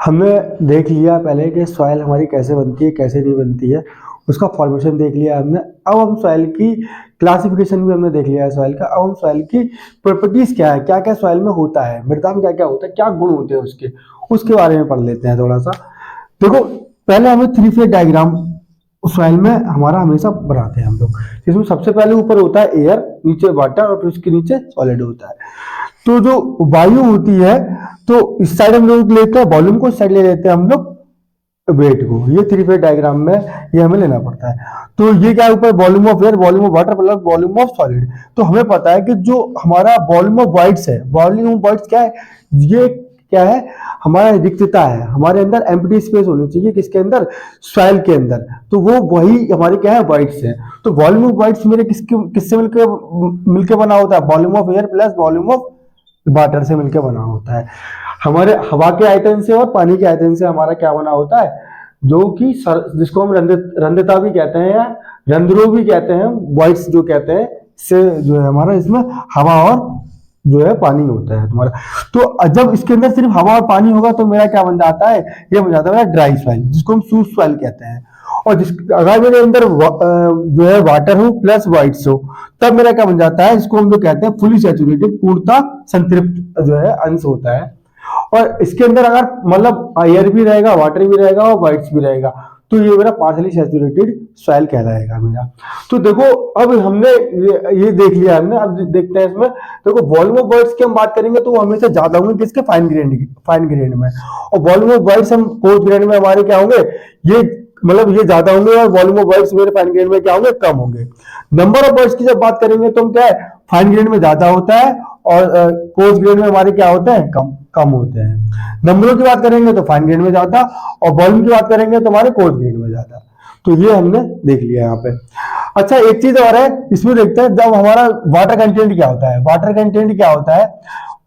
हमने देख लिया पहले कि सॉइल हमारी कैसे बनती है, कैसे नहीं बनती है, उसका फॉर्मेशन देख लिया हमने। अब हम सॉइल की क्लासिफिकेशन भी हमने देख लिया है सॉइल का। अब हम सॉइल की प्रॉपर्टीज क्या है, क्या क्या सॉइल में होता है, मृदा में क्या क्या होता है, क्या गुण होते हैं उसके बारे में पढ़ लेते हैं थोड़ा सा। देखो, पहले हमें 3 फेज डायग्राम सॉइल में हमारा हमेशा बनाते हैं हम लोग, जिसमें सबसे पहले ऊपर होता है एयर, नीचे वाटर और फिर उसके नीचे सॉलिड होता है। तो जो वायु होती है, तो इस साइड हम लोग लेते हैं वॉल्यूम को, इस साइड ले लेते हैं हम लोग वेट को। ये 3 फेज डायग्राम में ये हमें लेना पड़ता है। तो ये क्या है, ऊपर volume of air, volume of water plus volume of solid. तो हमें पता है कि जो हमारा वॉल्यूम ऑफ वाइड्स है, वॉल्यूम ऑफ वाइड्स क्या है, ये क्या है, हमारा रिक्तता है, हमारे अंदर एम्प्टी स्पेस होनी चाहिए, किसके अंदर, सॉइल के अंदर। तो वो वही हमारे क्या है, वाइड्स है। तो वॉल्यूम ऑफ वाइड्स मेरे किससे मिलके बना होता है, volume of air plus volume of water से मिलकर बना होता है। हमारे हवा के आयतन से और पानी के आयतन से हमारा क्या बना होता है, जो कि जिसको हम रंध्रता भी कहते हैं या रंध्रों भी कहते हैं, वॉइड्स जो कहते हैं, से जो है हमारा इसमें हवा और जो है पानी होता है तुम्हारा। तो जब इसके अंदर सिर्फ हवा और पानी होगा तो मेरा क्या बन जाता है, ये बन जाता है ड्राई सॉइल, जिसको हम शुष्क सॉइल कहते हैं। और अगर मेरे अंदर जो है वाटर हो प्लस वाइट्स हो, तब मेरा क्या बन जाता है, इसको हम लोग कहते हैं फुली सैचुरेटेड, पूर्णता संतृप्त जो है अंश होता है। और इसके अंदर अगर मतलब एयर भी रहेगा, वाटर भी रहेगा और वाइट्स भी रहेगा, तो ये मेरा पार्शली सैचुरेटेड सॉइल कहलाएगा मेरा। तो देखो, अब हमने ये देख लिया हमने। अब देखते हैं इसमें, देखो वॉल्यूम ऑफ वाइट्स की हम बात करेंगे तो वो हमेशा ज्यादा होंगे किसके, फाइन ग्रेन में। और वॉल्यूम ऑफ वाइट्स हम कोर्स ग्रेन में हमारे क्या होंगे, ये मतलब ये ज्यादा होंगे, और वॉल्यूम ऑफ वाइट्स मेरे फाइन ग्रेन में क्या होंगे, कम होंगे। नंबर ऑफ वाइट्स की जब बात करेंगे तो हम क्या है, फाइन ग्रेन में ज्यादा होता है और कोर्स ग्रेन में हमारे क्या होते हैं, कम होते हैं। नंबरों की बात करेंगे तो फाइन ग्रेन में ज्यादा, और वॉल्यूम की बात करेंगे तो हमारे कोर्स ग्रेन में ज्यादा। तो ये हमने देख लिया यहाँ पे। अच्छा, एक चीज और है इसमें, देखते हैं जब हमारा वाटर कंटेंट क्या होता है। वाटर कंटेंट क्या होता है,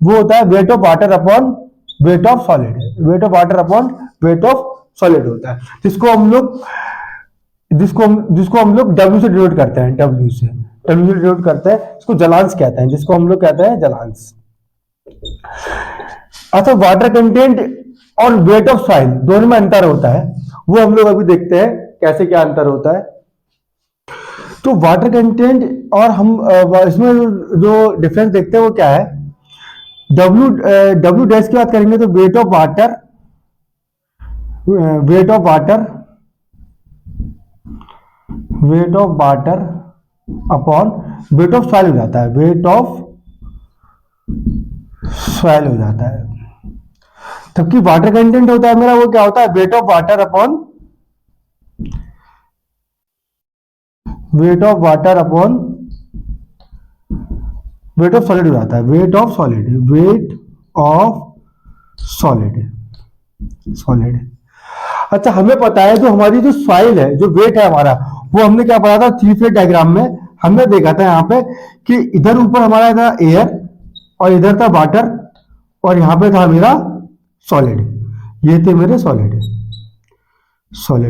वो होता है wait of water upon weight of solid. Wait of water upon weight of solid होता है, जिसको हम लोग W से डिनोट करते हैं, W से डिनोट करते हैं, इसको जलांश कहते हैं, जिसको हम लोग कहते हैं जलांश। अच्छा, वाटर कंटेंट और वेट ऑफ सॉइल दोनों में अंतर होता है, वो हम लोग अभी देखते हैं कैसे क्या अंतर होता है। तो वाटर कंटेंट और हम इसमें जो डिफरेंस देखते हैं वो क्या है, W डैश की बात करेंगे तो wait of water upon weight of soil हो जाता है, वेट ऑफ सॉइल हो जाता है। जबकि वाटर कंटेंट होता है मेरा, वो क्या होता है, wait of water upon weight of solid हो जाता है, वेट ऑफ सॉलिड। अच्छा, हमें पता है जो हमारी जो सॉइल है, जो वेट है हमारा, वो हमने क्या पढ़ा था 3 फेज डायग्राम में। हमने देखा था यहाँ पे कि इधर ऊपर हमारा था एयर और इधर था वाटर और यहाँ पे था मेरा सॉलिड। ये थे मेरे सॉलिड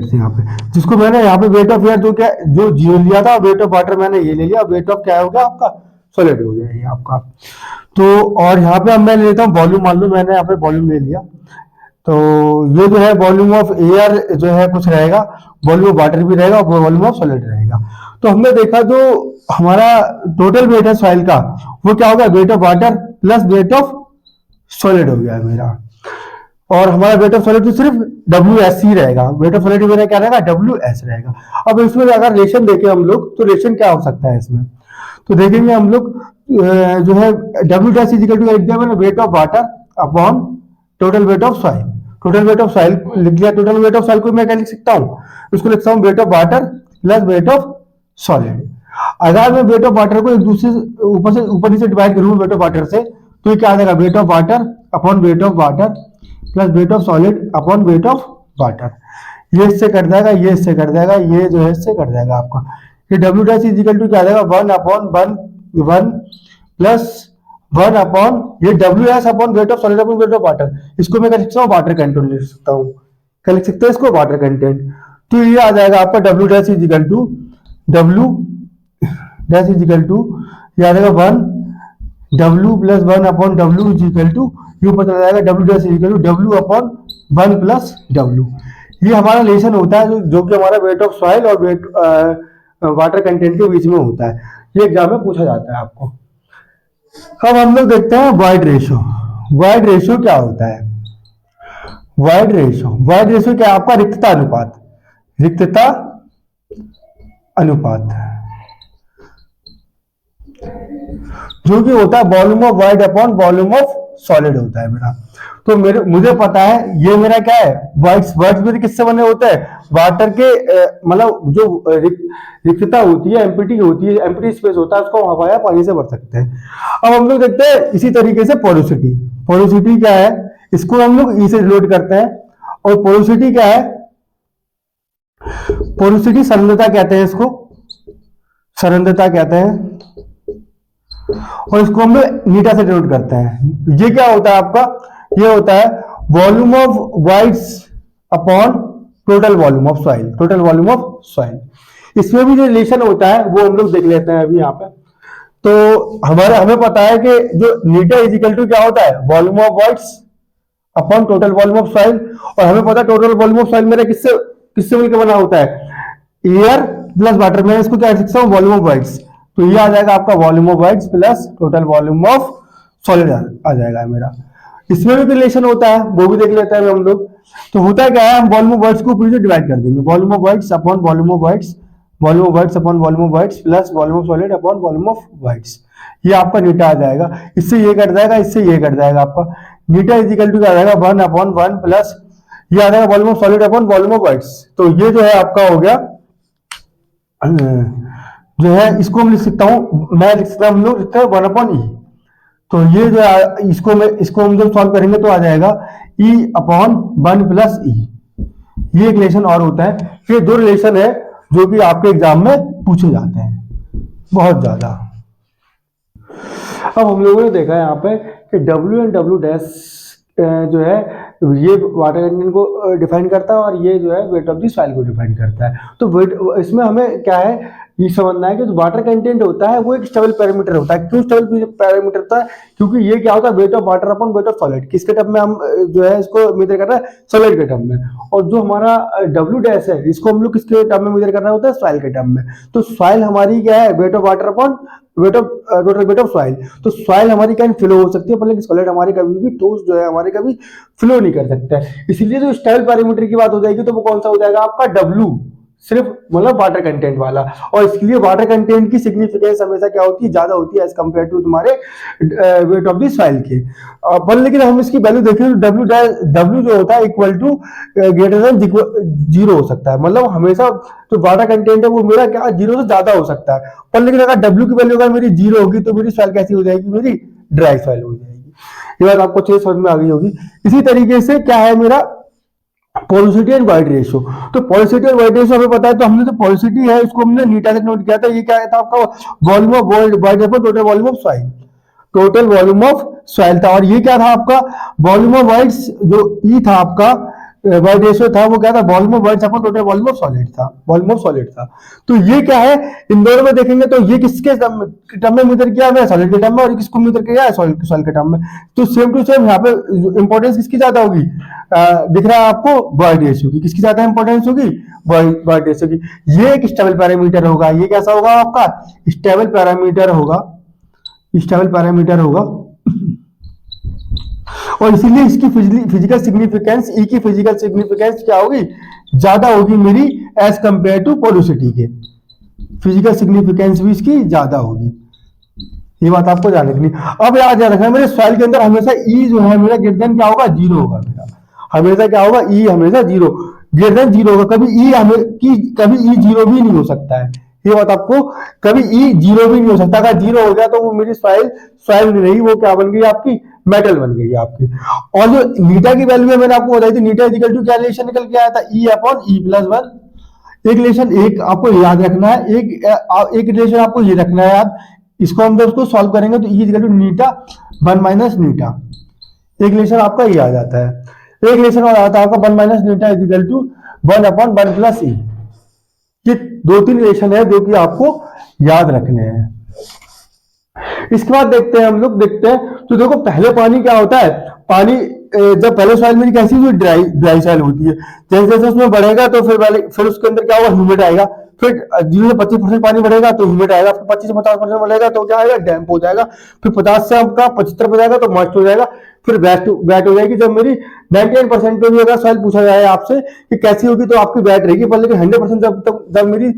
थे यहाँ पे, जिसको मैंने यहाँ पे वेट ऑफ एयर जो 0 लिया था, वेट ऑफ वाटर मैंने ये ले लिया, वेट ऑफ क्या हो गया आपका, सॉलिड हो गया ये आपका। तो और यहाँ पे अब मैं ले लेता हूँ वॉल्यूम, मान लो मैंने यहाँ पे वॉल्यूम ले लिया, तो ये जो है वॉल्यूम ऑफ एयर जो है कुछ रहेगा, वॉल्यूम ऑफ वाटर भी रहेगा और वॉल्यूम ऑफ सॉलिड रहेगा। तो हमने देखा जो हमारा टोटल वेट है सॉइल का, वो क्या होगा, wait of water plus wait of solid हो गया मेरा। और हमारा वेट ऑफ सॉलिड तो सिर्फ WS रहेगा, वेट ऑफ सॉलिड मेरा क्या रहेगा, WS रहेगा। अब इसमें अगर रिलेशन देखें हम लोग, तो रिलेशन क्या हो सकता है इसमें, तो देखेंगे हम लोग जो है W dash is equal to weight of water upon total weight of soil. Total weight of soil लिख लिया, टोटल वेट ऑफ सॉइल को मैं क्या लिख सकता हूँ, इसको लिखता हूँ wait of water plus wait of solid. अगर मैं वेट ऑफ वाटर को एक दूसरे ऊपर नीचे डिवाइड करूँ वेट ऑफ वाटर से, तो ये क्या आ जाएगा, wait of water upon weight of water plus wait of solid upon weight of water. ये इससे कट जाएगा, ये इससे कट जाएगा, ये जो है इससे कट जाएगा आपका। ये W dash is equal to क्या आ जाएगा, 1 प्लस 1 अपॉन ये WS upon weight of solid upon weight of water. इसको मैं क्या लिख सकता हूँ, वाटर कंटेंट लिख सकता हूँ, क्या लिख सकते हैं इसको, वाटर कंटेंट। तो ये आ जाएगा आपका W dash is equal to ये आ जाएगा 1 W plus 1 upon W is equal to ये ऊपर चला जाएगा W dash equal to W upon 1 plus W. ये हमारा रिलेशन होता है जो कि हमारा वेट ऑफ सॉइल और वेट वाटर कंटेंट के बीच में होता है। ये एग्जाम में पूछा जाता है आपको। अब हम लोग देखते हैं वॉइड रेशियो। वॉइड रेशियो क्या होता है? वॉइड रेशियो क्या है? आपका रिक्तता अनुपात। रिक्तता अनुपात जो कि होता है volume of void upon volume of solid होता है मेरा। तो मुझे पता है ये मेरा क्या है, वर्ड्स मेरे किससे बने होते हैं? वाटर के मतलब जो रिक्तता होती है, एम्प्टी होती है, एम्प्टी स्पेस होता है, उसको हवा या पानी से भर सकते हैं। अब हम लोग देखते हैं इसी तरीके से पोरोसिटी। पोरोसिटी क्या है? इसको हम लोग ई से डिनोट करते हैं। और पोरोसिटी क्या है? पोरोसिटी सांद्रता कहते हैं, इसको सांद्रता कहते हैं, और इसको हम लोग नीटा से डिनोट करते हैं। ये क्या होता है आपका? ये होता है volume of voids upon total volume of soil. Total volume of soil इसमें भी जो रिलेशन होता है वो हम लोग देख लेते हैं अभी यहाँ पे। तो हमें पता है कि जो नीटा इज इक्वल टू क्या होता है? Volume of voids upon total volume of soil. और हमें पता है टोटल वॉल्यूम ऑफ सॉइल मेरा किससे मिलकर बना होता है? Air plus water. मैं इसको क्या लिख सकता हूँ? Volume of voids. तो ये आ जाएगा आपका volume of voids plus total volume of solid आ जाएगा मेरा। इसमें भी रिलेशन होता है, वो भी देख लेते हैं हम लोग। तो होता क्या है? हम वॉल्यूम ऑफ वॉइड्स को पूरी से डिवाइड कर देंगे। Volume of voids upon volume of voids, volume of voids upon volume of voids plus volume of solid upon volume of voids. ये आपका नीटा आ जाएगा। इससे ये कट जाएगा, इससे ये कट जाएगा। आपका नीटा इज इक्वल टू आ जाएगा 1 अपॉन 1 प्लस ये आ जाएगा volume of solid upon volume of voids. तो ये जो है आपका हो गया जो है, इसको हम लिख सकता हूं, मैं लिख सकता हूं, हम लोग लिखते हैं 1 अपॉन ई। तो ये जो है इसको हम जब सॉल्व करेंगे तो आ जाएगा ई अपॉन 1 प्लस ई। ये एक रिलेशन और होता है। ये दो रिलेशन है जो कि आपके एग्जाम में पूछे जाते हैं बहुत ज्यादा। अब हम लोगों ने देखा यहाँ पे कि डब्ल्यू एंड डब्ल्यू डैश जो है ये वाटर कंटेंट को डिफाइन करता है और ये जो है वेट ऑफ द सॉइल को डिफाइन करता है। तो वेट इसमें हमें क्या है ये समझना है कि जो वाटर कंटेंट होता है वो एक स्टेबल पैरामीटर होता है। क्यों स्टेबल पैरामीटर होता है? क्योंकि ये क्या होता है? Wait of water upon weight of solid. किसके टर्म में हम जो है इसको मेजर कर रहे हैं? सॉलिड के टर्म में। और जो हमारा डब्ल्यू डैश है इसको हम लोग किसके टर्म में मेजर करना होता है? सॉइल के टर्म में। तो सॉइल हमारी क्या है? Wait of water upon weight of total weight of soil. तो सॉइल हमारी क्या फ्लो हो सकती है, पर लेकिन सॉलिड हमारी कभी भी ठोस जो है हमारे कभी फ्लो नहीं कर सकता है। इसलिए जो स्टेबल पैरामीटर की बात हो जाएगी तो वो कौन सा हो जाएगा आपका? डब्ल्यू, सिर्फ मतलब वाटर कंटेंट वाला। और इसके लिए वाटर कंटेंट की सिग्निफिकेंस हमेशा क्या होती है? ज्यादा होती है एज कंपेयर टू तुम्हारे वेट ऑफ द सॉइल के। पर लेकिन हम इसकी वैल्यू देखें तो डब्ल्यू जो होता है इक्वल टू ग्रेटर देन 0 हो सकता है। मतलब हमेशा जो वाटर कंटेंट है वो मेरा क्या 0 से ज्यादा हो सकता है। पर लेकिन अगर डब्ल्यू की वैल्यू अगर मेरी 0 होगी तो मेरी सॉइल कैसी हो जाएगी? मेरी ड्राई सॉइल हो जाएगी। ये बात आपको अच्छे समझ में आ गई होगी। इसी तरीके से क्या है मेरा पोरोसिटी एंड वॉइड रेशियो। तो पोरोसिटी और वॉइड रेशियो हमें पता है। तो हमने जो पोरोसिटी है इसको हमने नीटा से नोट किया था। ये क्या था आपका? Volume of void upon total volume of soil. Total volume of soil था। और ये क्या था आपका? वॉल्यूम ऑफ वॉइड्स जो ई था आपका वॉइड रेशियो था वो क्या था? Volume of voids upon total volume of solid था। वॉल्यूम ऑफ सॉलिड था। तो ये क्या है? इन दोनों में देखेंगे तो ये किसके टर्म में मेजर किया है? सॉलिड के टर्म में। और किसको मेजर किया है? सॉइल के टर्म में। तो सेम टू सेम यहाँ पे इंपॉर्टेंस किसकी ज्यादा होगी? दिख रहा है आपको? वॉइड रेशियो की। किसकी ज्यादा इंपॉर्टेंस होगी? वॉइड रेशियो की। ये एक स्टेबल पैरामीटर होगा। ये कैसा होगा आपका? स्टेबल पैरामीटर होगा। स्टेबल पैरामीटर होगा। और इसीलिए इसकी फिजिकल सिग्निफिकेंस, ई की फिजिकल सिग्निफिकेंस क्या होगी? ज्यादा होगी मेरी एज कंपेयर टू पोरोसिटी के। फिजिकल सिग्निफिकेंस भी इसकी ज्यादा होगी। ये बात आपको जानने के लिए अब याद रखना, मेरे सॉइल के अंदर हमेशा ई जो है मेरा ग्रेटर देन क्या होगा? 0 होगा मेरा। हमेशा क्या होगा? ई हमेशा 0 ग्रेटर देन 0 होगा। कभी ई 0 भी नहीं हो सकता है। ये बात आपको, कभी ई 0 भी नहीं हो सकता। अगर 0 हो गया तो वो मेरी सॉइल नहीं रही, वो क्या बन गई आपकी? मेटल बन गई आपकी। और जो नीटा की वैल्यू है मैंने आपको बताई थी, नीटा इक्वल टू क्या रिलेशन निकल के आया था? ई अपॉन ई प्लस 1। एक रिलेशन एक आपको याद रखना है, एक रिलेशन आपको ये रखना है याद। इसको हम जब उसको सॉल्व करेंगे तो ई इक्वल टू नीटा 1 माइनस नीटा। एक रिलेशन आपका ये आ जाता है। एक रिलेशन और आता है आपका 1 माइनस नीटा equal to 1 upon 1 plus e. ये 2-3 रिलेशन है जो कि आपको याद रखने हैं। इसके बाद देखते हैं हम लोग, देखते हैं तो देखो पहले पानी क्या होता है? पानी जब पहले सॉइल मेरी कैसी हुई, ड्राई ड्राई सॉइल होती है, जैसे जैसे उसमें बढ़ेगा तो फिर उसके अंदर क्या होगा, ह्यूमिड आएगा, फिर 0 से 25% पानी बढ़ेगा तो ह्यूमिड आएगा, फिर 25 से 50% बढ़ेगा तो क्या आएगा, डैम्प हो जाएगा, फिर 50 से आपका 75 हो जाएगा तो मॉइस्ट हो जाएगा, फिर वेट हो जाएगी। जब मेरी 99% पे भी अगर सॉइल पूछा जाए आपसे कि कैसी होगी तो आपकी वेट रहेगी, पर लेकिन 100% जब मेरी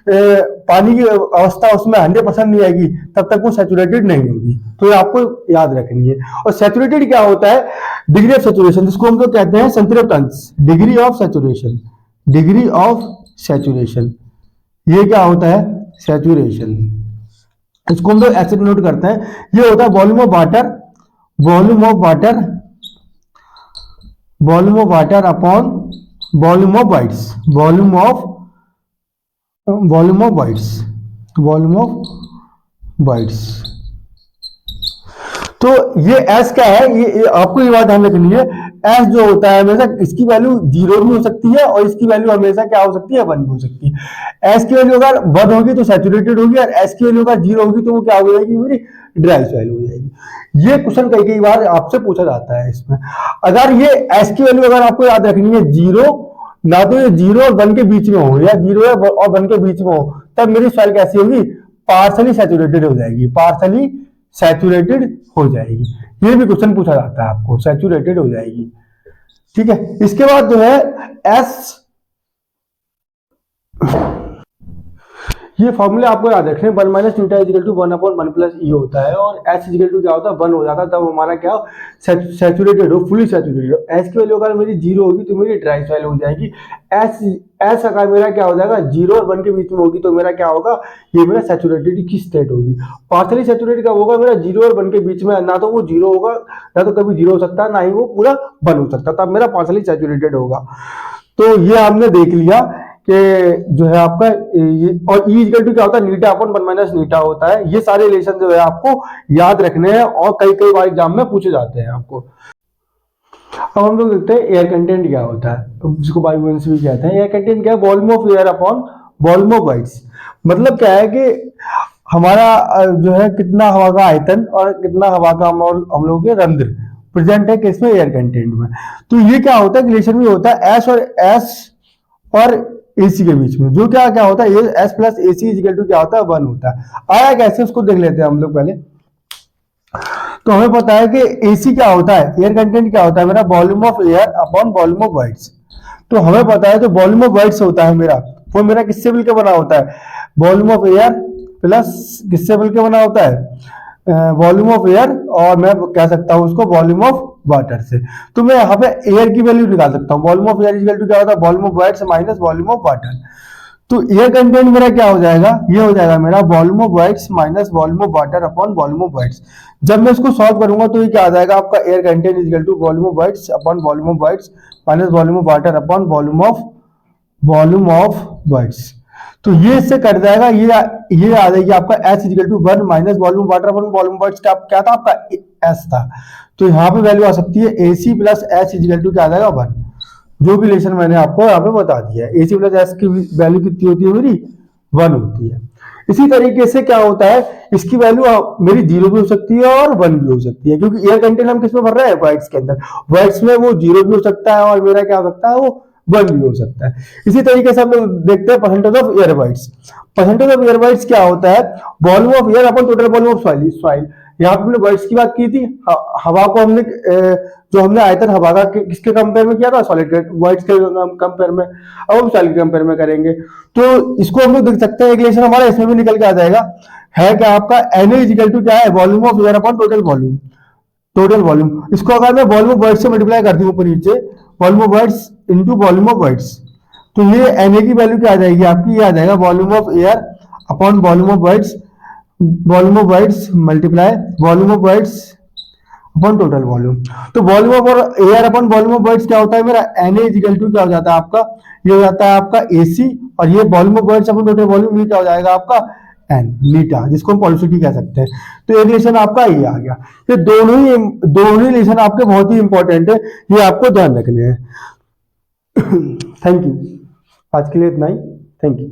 पानी की अवस्था उसमें 100% नहीं आएगी तब तक वो सैचुरेटेड नहीं होगी। तो ये आपको याद रखनी है। और सैचुरेटेड क्या होता है, डिग्री ऑफ सैचुरेशन, जिसको हम लोग कहते हैं century tons, degree of saturation, degree of saturation, ये क्या होता है, सैचुरेशन। इसको हम लोग ऐसे नोट करते हैं, ये होता है volume of water, volume of water, volume of water upon volume of voids, volume of voids, volume of voids. तो ये एस क्या है, ये आपको ये बात ध्यान रखनी है, एस जो होता है हमेशा इसकी वैल्यू 0 भी हो सकती है और इसकी वैल्यू हमेशा क्या हो सकती है, 1 भी हो सकती है। एस की वैल्यू अगर 1 होगी तो सैचुरेटेड होगी, और एस की वैल्यू अगर 0 होगी तो वो क्या हो जाएगी, मेरी ड्राई सॉइल हो जाएगी। ये क्वेश्चन कई बार आपसे पूछा जाता है इसमें। अगर ये एस की वैल्यू अगर आपको याद रखनी है 0, ना तो ये 0 और 1 के बीच में हो, या 0 और 1 के बीच में हो, तब मेरी सॉइल कैसी होगी, पार्शली सैचुरेटेड हो जाएगी, पार्शली सैचुरेटेड हो जाएगी। ये भी क्वेश्चन पूछा जाता है आपको, सैचुरेटेड हो जाएगी, ठीक है। इसके बाद जो है एस, ये फॉर्मूले आपको याद रखने, 1 माइनस न्यूटा equal to 1 upon 1 plus e होता है, और एस इजिकल टू क्या होता है, 1 हो जाता है, तब हमारा क्या सैचुरेटेड हो, फुली सैचुरेटेड हो। एस की वैल्यू अगर मेरी 0 होगी तो मेरी ड्राई सॉइल हो जाएगी। एस अगर मेरा क्या हो जाएगा, 0 और 1 के बीच में होगी तो मेरा क्या होगा, ये मेरा सैचुरेटेड की स्टेट होगी। पार्शली सैचुरेटेड कब होगा, मेरा 0 और 1 के बीच में, ना तो वो 0 होगा, ना तो कभी 0 हो सकता है, ना ही वो पूरा 1 हो सकता, तब मेरा पार्शली सैचुरेटेड होगा। तो ये हमने देख लिया कि जो है आपका ये, और ई इक्वल टू क्या होता है, नीटा अपॉन 1 माइनस नीटा होता है। ये सारे रिलेशन जो है आपको याद रखने हैं और कई बार एग्जाम में पूछे जाते हैं आपको। अब हम लोग देखते हैं एयर कंटेंट क्या होता है, जिसको बायोबुएंसी भी कहते हैं। एयर कंटेंट क्या है, volume of air upon volume of wides. मतलब क्या है कि हमारा जो है कितना हवा का आयतन और कितना हवा का हम लोग के रंध्र प्रेजेंट है किसमें, एयर कंटेंट में। तो ये क्या होता है, रिलेशन भी होता है एस और एसी के बीच में, जो क्या होता है, S plus AC equal to क्या होता है, 1 होता है। आया कैसे, उसको देख लेते हैं हम लोग पहले। तो हमें पता है कि एसी क्या होता है, एयर कंटेंट क्या होता है मेरा, volume of air upon volume of voids. तो हमें पता है जो वॉल्यूम ऑफ वाइड्स होता है मेरा, वो मेरा किससे मिलकर बना होता है, वॉल्यूम ऑफ एयर प्लस किससे मिलकर बना होता है, वॉल्यूम ऑफ एयर, और मैं कह सकता हूं उसको वॉल्यूम ऑफ वाटर से। तो मैं यहाँ पे एयर की वैल्यू निकाल सकता हूँ, volume of air equal to क्या होता है, volume of voids minus volume of water. तो एयर कंटेंट मेरा क्या हो जाएगा, ये हो जाएगा मेरा volume of voids minus volume of water upon volume of voids. जब मैं इसको सॉल्व करूंगा तो ये क्या आ जाएगा आपका, air content equal to volume of voids upon volume of voids minus volume of water upon volume of voids. तो ये इससे कट जाएगा, ये आ जाएगी आपका S equal to 1 minus volume water upon volume voids. क्या था आपका, एस था। तो यहाँ पे वैल्यू आ सकती है AC plus S equal to क्या आ जाएगा, 1, जो भी रिलेशन मैंने आपको यहाँ पे बता दिया है। एसी प्लस एस की वैल्यू कितनी होती है मेरी, 1 होती है। इसी तरीके से क्या होता है, इसकी वैल्यू मेरी 0 भी हो सकती है और 1 भी हो सकती है, क्योंकि एयर कंटेंट हम किसमें भर रहे हैं, वाइड्स के अंदर। वाइड्स में वो 0 भी हो सकता है और मेरा क्या हो सकता है, वो 1 भी हो सकता है। इसी तरीके से हम लोग देखते हैं percentage of air wides. Percentage of air wides क्या होता है, volume of air upon total volume of soil. यहाँ पे हमने वाइड्स की बात की थी, हवा को हमने जो हमने आयतन हवा का किसके कंपेयर में किया था, सॉलिड के, वाइड्स के कंपेयर में। अब हम सॉलिड के कंपेयर में करेंगे तो इसको हम लोग देख सकते हैं, एक रिलेशन हमारा इसमें भी निकल के आ जाएगा, है क्या आपका, Na इक्वल टू क्या है, volume of air upon total volume, total volume. इसको अगर मैं वॉल्यूम ऑफ वाइड्स से मल्टीप्लाई कर दूं ऊपर नीचे, volume of wides into volume of voids, तो ये Na की वैल्यू क्या आ जाएगी आपकी, ये आ जाएगा volume of air upon volume of voids, volume of voids multiply volume of voids upon total volume. तो volume of air upon volume of voids क्या होता है मेरा, Na इक्वल टू क्या हो जाता है आपका, ये हो जाता है आपका AC, और ये volume of voids upon total volume, ये क्या हो जाएगा आपका N, नीटा, जिसको हम पोलरिटी कह सकते हैं। तो ये रिलेशन आपका ये आ गया। ये दोनों ही रिलेशन आपके बहुत ही इंपॉर्टेंट है, ये आपको ध्यान रखने हैं। थैंक यू, आज के लिए इतना ही, थैंक यू।